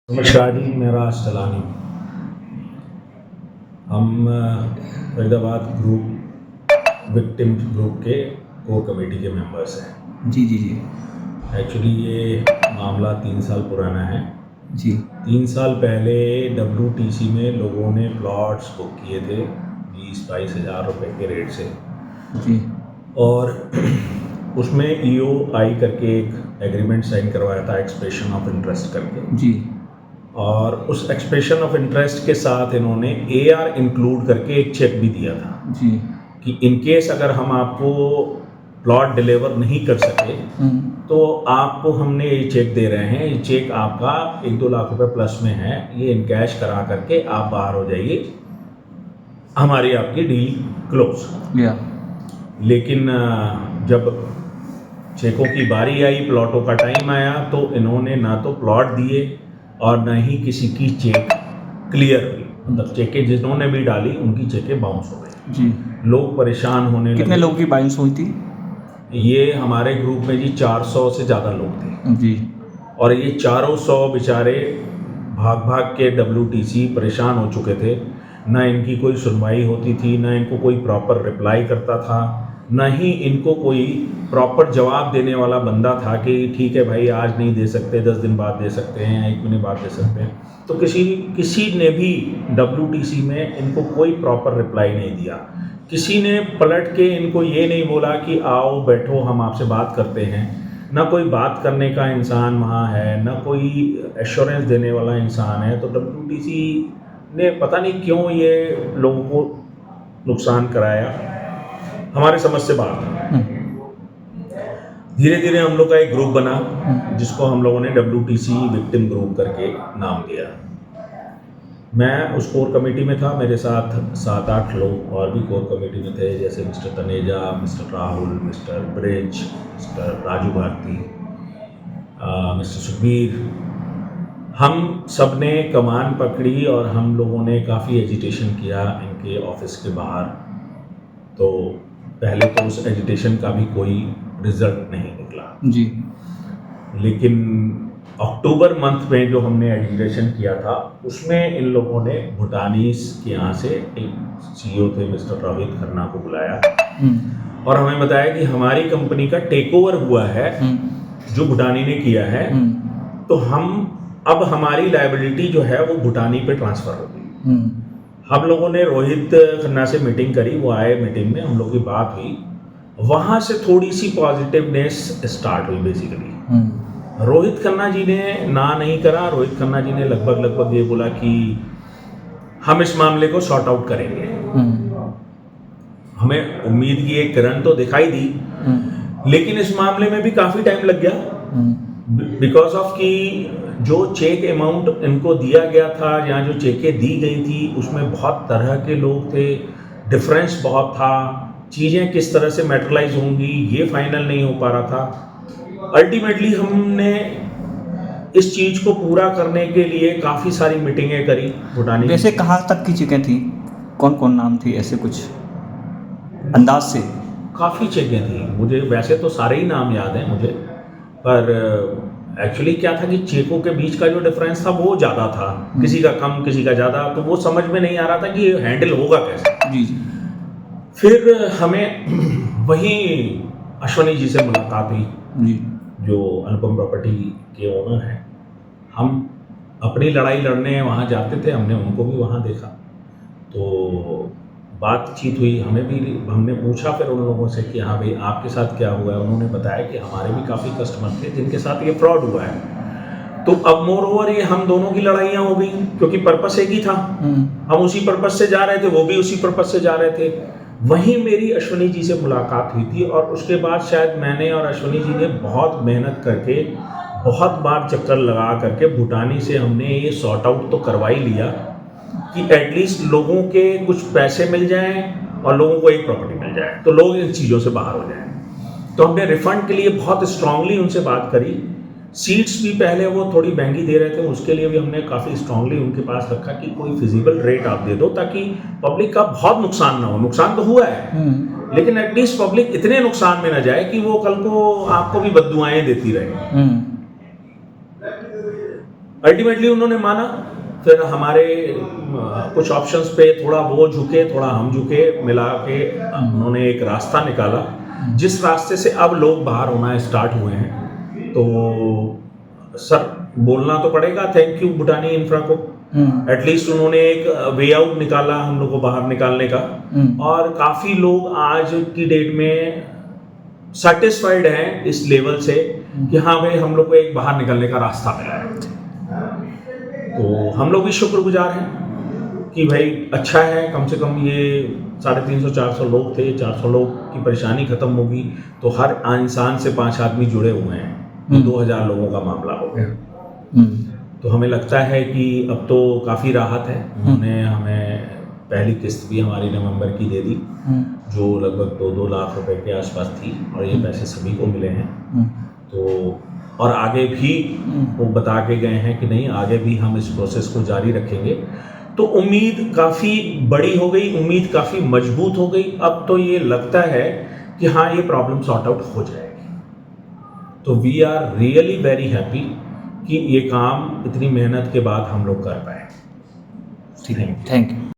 नमस्कार जी, मेरा सलानी। हम फरीदाबाद ग्रुप विक्टिम ग्रुप के कोर कमेटी के मेंबर्स हैं। जी जी जी एक्चुअली ये मामला 3 साल पुराना है। जी 3 साल पहले WTC में लोगों ने प्लॉट्स बुक किए थे 20-22 हज़ार रुपये के रेट से, जी और उसमें EOI करके एक एग्रीमेंट साइन करवाया था, एक्सप्रेशन ऑफ इंटरेस्ट करके। जी और उस एक्सप्रेशन ऑफ इंटरेस्ट के साथ इन्होंने AR इंक्लूड करके एक चेक भी दिया था जी कि इन केस अगर हम आपको प्लॉट डिलीवर नहीं कर सके तो आपको हमने ये चेक दे रहे हैं, ये चेक आपका 1-2 लाख रुपए प्लस में है, ये इन कैश करा करके आप बाहर हो जाइए, हमारी आपकी डील क्लोज। या लेकिन जब चेकों की बारी आई, प्लॉटों का टाइम आया, तो इन्होंने ना तो प्लॉट दिए और ना ही किसी की चेक क्लियर हुई। मतलब चेकें जिन्होंने भी डाली उनकी चेकें बाउंस हो गई। जी लोग परेशान होने लगे। कितने लोगों की बाइंस हुई थी? ये हमारे ग्रुप में जी 400 से ज़्यादा लोग थे, जी और ये 400 बेचारे भाग भाग के WTC परेशान हो चुके थे। ना इनकी कोई सुनवाई होती थी, ना इनको कोई प्रॉपर रिप्लाई करता था, ना ही इनको कोई प्रॉपर जवाब देने वाला बंदा था कि ठीक है भाई आज नहीं दे सकते, 10 दिन बाद दे सकते हैं, 1 महीने बाद दे सकते हैं। तो किसी ने भी WTC में इनको कोई प्रॉपर रिप्लाई नहीं दिया। किसी ने पलट के इनको ये नहीं बोला कि आओ बैठो हम आपसे बात करते हैं। ना कोई बात करने का इंसान वहाँ है, ना कोई एश्योरेंस देने वाला इंसान है। तो WTC ने पता नहीं क्यों ये लोगों को नुकसान कराया, हमारे समझ से बाहर था। धीरे धीरे हम लोग का एक ग्रुप बना जिसको हम लोगों ने WTC विक्टिम ग्रुप करके नाम दिया। मैं उस कोर कमेटी में था, मेरे साथ 7-8 लोग और भी कोर कमेटी में थे, जैसे Mister Taneja, Mister Rahul, Mister Brij, Mister Raju Bharti, Mister Sukhbir. हम सब ने कमान पकड़ी और हम लोगों ने काफ़ी एजिटेशन किया इनके ऑफिस के बाहर। तो पहले तो उस एजिटेशन का भी कोई रिजल्ट नहीं निकला जी लेकिन अक्टूबर मंथ में जो हमने एजुकेशन किया था उसमें इन लोगों ने भूटानीस के यहाँ से एक CEO थे मिस्टर रोहित खन्ना को बुलाया और हमें बताया कि हमारी कंपनी का टेक ओवर हुआ है जो भूटानी ने किया है, तो अब हमारी लायबिलिटी जो है वो भूटानी पे ट्रांसफ़र हो गई। हम लोगों ने रोहित खन्ना से मीटिंग करी, वो आए मीटिंग में, हम लोग की बात हुई, वहाँ से थोड़ी सी पॉजिटिवनेस स्टार्ट हुई बेसिकली। रोहित खन्ना जी ने ना नहीं करा। रोहित खन्ना जी ने लगभग ये बोला कि हम इस मामले को सॉर्ट आउट करेंगे। हमें उम्मीद की एक किरण तो दिखाई दी, लेकिन इस मामले में भी काफ़ी टाइम लग गया बिकॉज ऑफ कि जो चेक अमाउंट इनको दिया गया था या जो चेकें दी गई थी उसमें बहुत तरह के लोग थे, डिफरेंस बहुत था, चीज़ें किस तरह से मैटरलाइज होंगी ये फाइनल नहीं हो पा रहा था। अल्टीमेटली हमने इस चीज़ को पूरा करने के लिए काफ़ी सारी मीटिंगें करी भूटानी। वैसे कहाँ तक की चेकें थी, कौन कौन नाम थी, ऐसे कुछ अंदाज से? काफ़ी चेकें थी, मुझे वैसे तो सारे ही नाम याद हैं मुझे, पर एक्चुअली क्या था कि चेकों के बीच का जो डिफरेंस था वो ज़्यादा था, किसी का कम किसी का ज़्यादा, तो वो समझ में नहीं आ रहा था कि ये हैंडल होगा कैसे। जी जी फिर हमें वहीं अश्वनी जी से मुलाकात हुई जी जो अनुपम प्रॉपर्टी के ओनर हैं। हम अपनी लड़ाई लड़ने वहाँ जाते थे, हमने उनको भी वहाँ देखा, तो बातचीत हुई। हमने पूछा फिर उन लोगों से कि हाँ भाई आपके साथ क्या हुआ है। उन्होंने बताया कि हमारे भी काफ़ी कस्टमर थे जिनके साथ ये फ्रॉड हुआ है। तो अब मोर ओवर ये हम दोनों की लड़ाइयाँ हो गई क्योंकि पर्पस एक ही था। हम उसी पर्पस से जा रहे थे, वो भी उसी पर्पस से जा रहे थे। वहीं मेरी अश्वनी जी से मुलाकात हुई थी और उसके बाद शायद मैंने और अश्वनी जी ने बहुत मेहनत करके, बहुत बार चक्कर लगा करके भूटानी से हमने ये सॉर्ट आउट तो करवा ही लिया कि एटलीस्ट लोगों के कुछ पैसे मिल जाएं और लोगों को एक प्रॉपर्टी मिल जाए, तो लोग इन चीज़ों से बाहर हो जाएं। तो हमने रिफंड के लिए बहुत स्ट्रांगली उनसे बात करी। सीट्स भी पहले वो थोड़ी महंगी दे रहे थे, उसके लिए भी हमने काफ़ी स्ट्रांगली उनके पास रखा कि कोई फिजिबल रेट आप दे दो ताकि पब्लिक का बहुत नुकसान ना हो। नुकसान तो हुआ है लेकिन एटलीस्ट पब्लिक इतने नुकसान में ना जाए कि वो कल को आपको भी बद्दुआएं देती रहे। अल्टीमेटली उन्होंने माना। फिर हमारे कुछ ऑप्शंस पे थोड़ा वो झुके, थोड़ा हम झुके, मिला के उन्होंने एक रास्ता निकाला, जिस रास्ते से अब लोग बाहर होना स्टार्ट हुए हैं। तो सर बोलना तो पड़ेगा थैंक यू भूटानी इंफ्रा को। एटलीस्ट उन्होंने एक वे आउट निकाला हम लोग को बाहर निकालने का, और काफ़ी लोग आज की डेट में सेटिस्फाइड हैं इस लेवल से कि हाँ भाई हम लोग को एक बाहर निकलने का रास्ता मिला है। तो हम लोग भी शुक्रगुजार हैं कि भाई अच्छा है, कम से कम ये 350-400 लोग थे, 400 लोग की परेशानी खत्म होगी तो हर इंसान से 5 आदमी जुड़े हुए हैं, तो 2000 लोगों का मामला हो गया। तो हमें लगता है कि अब तो काफ़ी राहत है। उन्होंने हमें पहली किस्त भी हमारी नवंबर की दे दी, जो लगभग 2-2 लाख रुपए के आसपास थी, और ये पैसे सभी को मिले हैं। तो और आगे भी वो बता के गए हैं कि नहीं, आगे भी हम इस प्रोसेस को जारी रखेंगे। तो उम्मीद काफ़ी बड़ी हो गई, उम्मीद काफ़ी मजबूत हो गई। अब तो ये लगता है कि हाँ ये प्रॉब्लम सॉर्ट आउट हो जाएगी। तो we are really very happy कि ये काम इतनी मेहनत के बाद हम लोग कर पाए। Thank you.